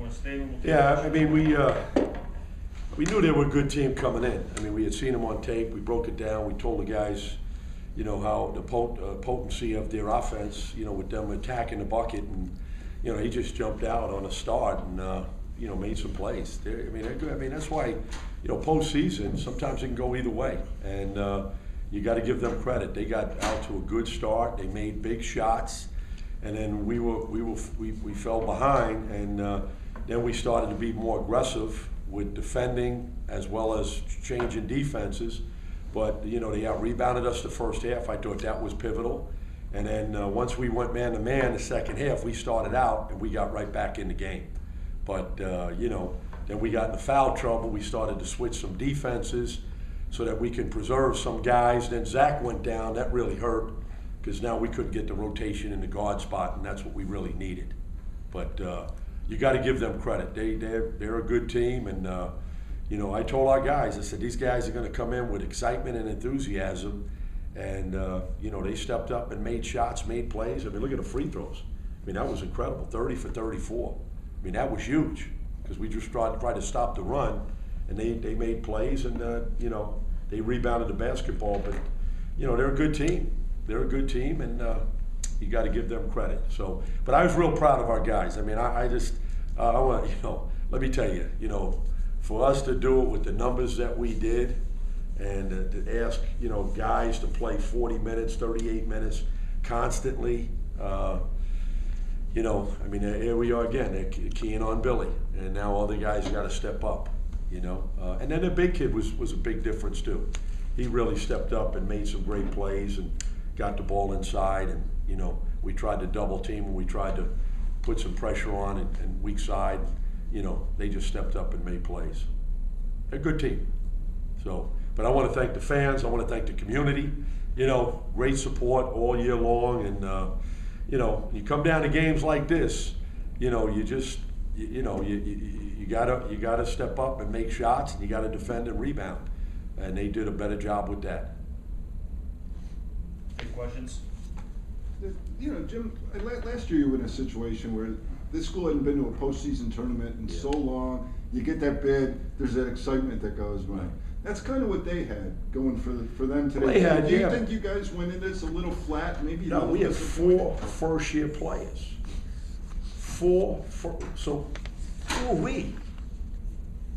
a statement. Yeah, I mean, we knew they were a good team coming in. I mean, we had seen them on tape. We broke it down. We told the guys, you know, how the potency of their offense, you know, with them attacking the bucket, and you know, he just jumped out on a start and you know, made some plays. They're good. I mean, that's why, you know, postseason sometimes it can go either way, and you got to give them credit. They got out to a good start. They made big shots, and then we fell behind, and then we started to be more aggressive with defending as well as changing defenses. But you know, they out-rebounded us the first half. I thought that was pivotal. And then once we went man-to-man the second half, we started out and we got right back in the game. But you know, then we got into foul trouble. We started to switch some defenses so that we can preserve some guys. Then Zach went down. That really hurt because now we couldn't get the rotation in the guard spot, and that's what we really needed. But you got to give them credit. They're a good team, and you know, I told our guys, I said, these guys are going to come in with excitement and enthusiasm, and you know, they stepped up and made shots, made plays. I mean, look at the free throws. I mean, that was incredible, 30 for 34. I mean, that was huge because we just tried to stop the run, and they made plays, and you know, they rebounded the basketball. But you know, they're a good team. They're a good team, and you got to give them credit. So, but I was real proud of our guys. I mean, I want, you know, let me tell you, you know, for us to do it with the numbers that we did, and to ask, you know, guys to play 40 minutes, 38 minutes constantly, you know, I mean, here we are again, they're keying on Billy, and now all the guys got to step up, you know. And then the big kid was a big difference too. He really stepped up and made some great plays and got the ball inside, and you know, we tried to double team and we tried to put some pressure on and weak side. You know, they just stepped up and made plays. They're a good team. So, but I want to thank the fans. I want to thank the community. You know, great support all year long, and you know, you come down to games like this, you know, you just, you know, you gotta step up and make shots, and you gotta defend and rebound, and they did a better job with that. Any questions? You know, Jim, last year you were in a situation where this school hadn't been to a postseason tournament in so long. You get that bid, there's that excitement that goes by. Right. That's kind of what they had going for them today. They had, Do you think you guys went into this a little flat? Maybe no, we have 4 first-year players. So who are we?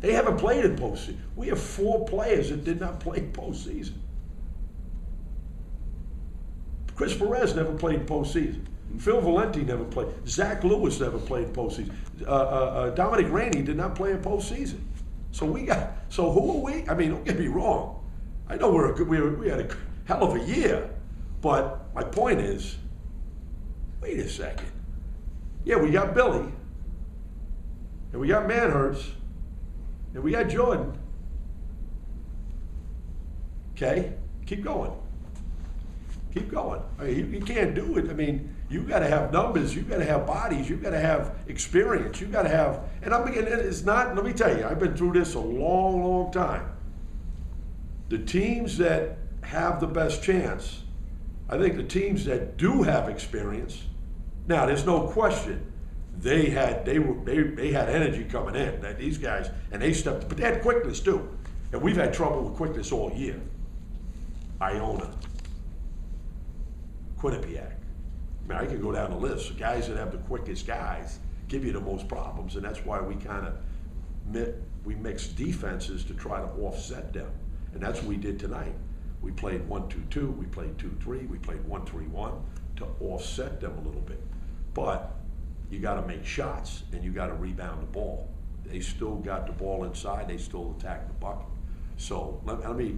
They haven't played in postseason. We have 4 players that did not play postseason. Chris Perez never played postseason. Phil Valenti never played. Zach Lewis never played postseason. Dominic Rainey did not play in postseason. So who are we? I mean, don't get me wrong. I know we had a hell of a year, but my point is, wait a second. Yeah, we got Billy, and we got Manhurst, and we got Jordan. Okay, keep going. Keep going. I mean, you can't do it. I mean, you got to have numbers. You got to have bodies. You got to have experience. You got to have. And it's not. Let me tell you, I've been through this a long, long time. The teams that have the best chance, I think the teams that do have experience. Now, there's no question. They had energy coming in. That these guys, and they stepped, but they had quickness too. And we've had trouble with quickness all year. Iona. Quinnipiac. I mean, I could go down the list. The guys that have the quickest guys give you the most problems, and that's why we kind of mix defenses to try to offset them, and that's what we did tonight. We played 1-2-2, we played 2-3, we played 1-3-1 to offset them a little bit. But you got to make shots, and you got to rebound the ball. They still got the ball inside. They still attack the bucket. So let me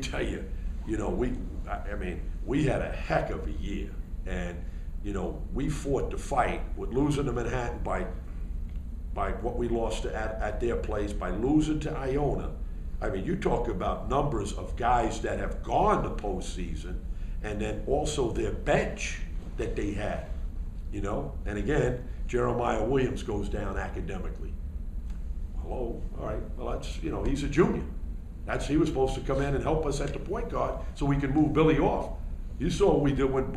tell you. You know, we had a heck of a year, and you know, we fought the fight with losing to Manhattan by what we lost at their place, by losing to Iona. I mean, you talk about numbers of guys that have gone to postseason, and then also their bench that they had. You know, and again, Jeremiah Williams goes down academically. Hello, all right. Well, that's, you know, he's a junior. He was supposed to come in and help us at the point guard so we could move Billy off. You saw what we did when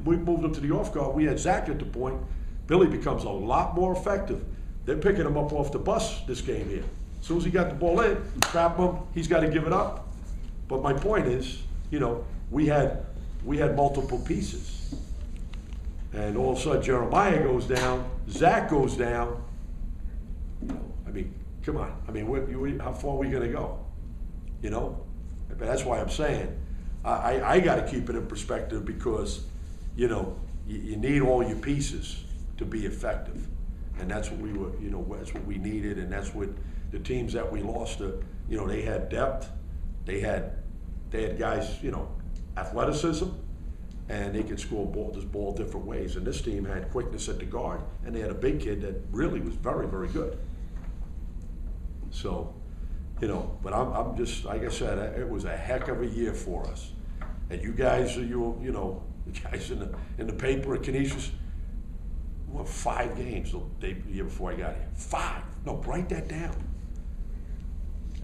we moved him to the off guard. We had Zach at the point. Billy becomes a lot more effective They're picking him up off the bus this game here. As soon as he got the ball in, trap him, he's got to give it up. But my point is, you know, we had multiple pieces. And all of a sudden Jeremiah goes down, Zach goes down. You know, I mean, come on. I mean, how far are we going to go? You know? But that's why I'm saying, I got to keep it in perspective because, you know, you need all your pieces to be effective. And that's what we were, you know, that's what we needed, and that's what the teams that we lost to, you know, they had depth, they had guys, you know, athleticism, and they could score this ball different ways. And this team had quickness at the guard, and they had a big kid that really was very, very good. So, you know, but I'm just, like I said, it was a heck of a year for us. And you guys, you know, the guys in the paper at Canisius, won 5 games the year before I got here. 5. No, write that down.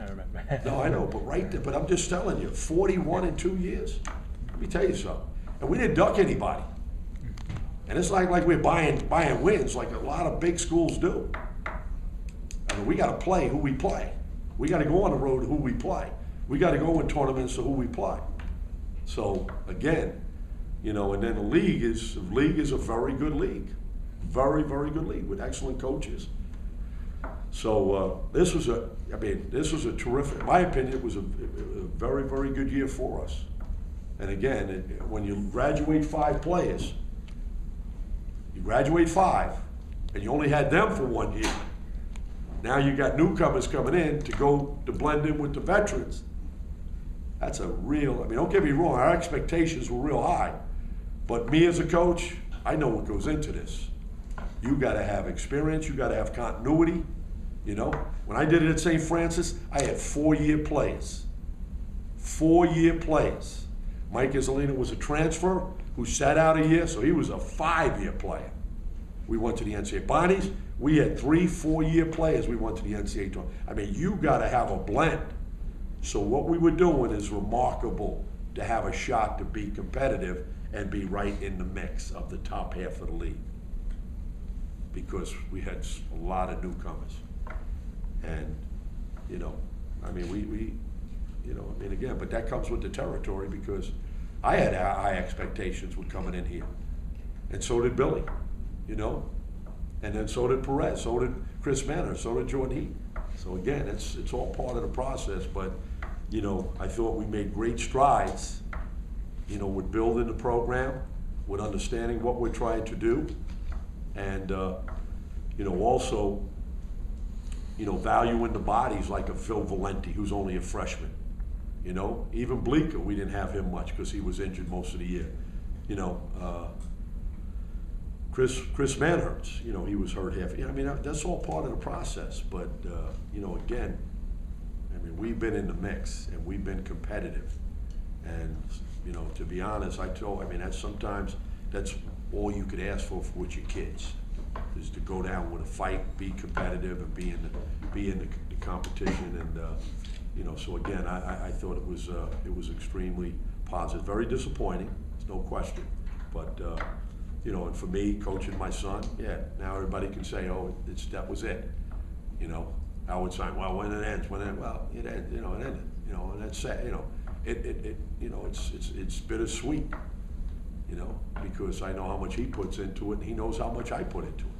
I remember. No, I know, but I'm just telling you, 41 in 2 years. Let me tell you something. And we didn't duck anybody. And it's like we're buying wins like a lot of big schools do. I mean, we got to play who we play. We got to go on the road to who we play. We got to go in tournaments to who we play. So again, you know, and then the league is a very good league. Very, very good league with excellent coaches. So this was a terrific, in my opinion, it was a very, very good year for us. And again, when you graduate 5 players, you graduate 5, and you only had them for 1 year. Now you got newcomers coming in to blend in with the veterans. That's a real, I mean, don't get me wrong, our expectations were real high. But me as a coach, I know what goes into this. You gotta have experience, you gotta have continuity, you know? When I did it at St. Francis, I had 4-year players. 4-year players. Mike Isolino was a transfer who sat out a year, so he was a 5-year player. We went to the NCAA. Bonnie's, we had 3 4-year players we went to the NCAA tournament. I mean, you gotta have a blend. So what we were doing is remarkable to have a shot to be competitive and be right in the mix of the top half of the league. Because we had a lot of newcomers. And, you know, I mean, we you know, I mean, again, but that comes with the territory because I had high expectations with coming in here. And so did Billy, you know? And then so did Perez, so did Chris Manor, so did Jordan Heat. So again, it's all part of the process, but, you know, I thought we made great strides, you know, with building the program, with understanding what we're trying to do, and, you know, also, you know, valuing the bodies like a Phil Valenti, who's only a freshman. You know, even Bleeker, we didn't have him much because he was injured most of the year. You know, Chris Manhurts, you know, he was hurt half. I mean, that's all part of the process. But, you know, again, I mean, we've been in the mix and we've been competitive. And, you know, to be honest, I mean, sometimes that's all you could ask for with your kids, is to go down with a fight, be competitive, and be in the competition. And you know, so again, I thought it was extremely positive. Very disappointing, there's no question. But you know, and for me, coaching my son, yeah, now everybody can say, oh, that was it. You know, I would say, well, when it ends, well, it ends. You know, it ended. You know, and that's sad. You know, you know, it's bittersweet. You know, because I know how much he puts into it, and he knows how much I put into it.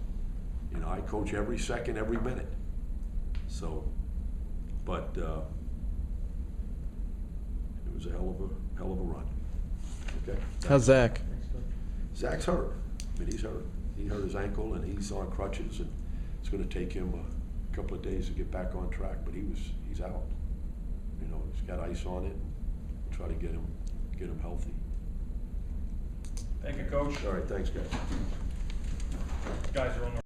You know, I coach every second, every minute. So, but it was a hell of a run. Okay. How's Zach? Zach's hurt. I mean, he's hurt. He hurt his ankle, and he's on crutches, and it's going to take him a couple of days to get back on track. But he's out. You know, he's got ice on it. We'll try to get him healthy. Thank you, Coach. All right, thanks, guys. Guys are on the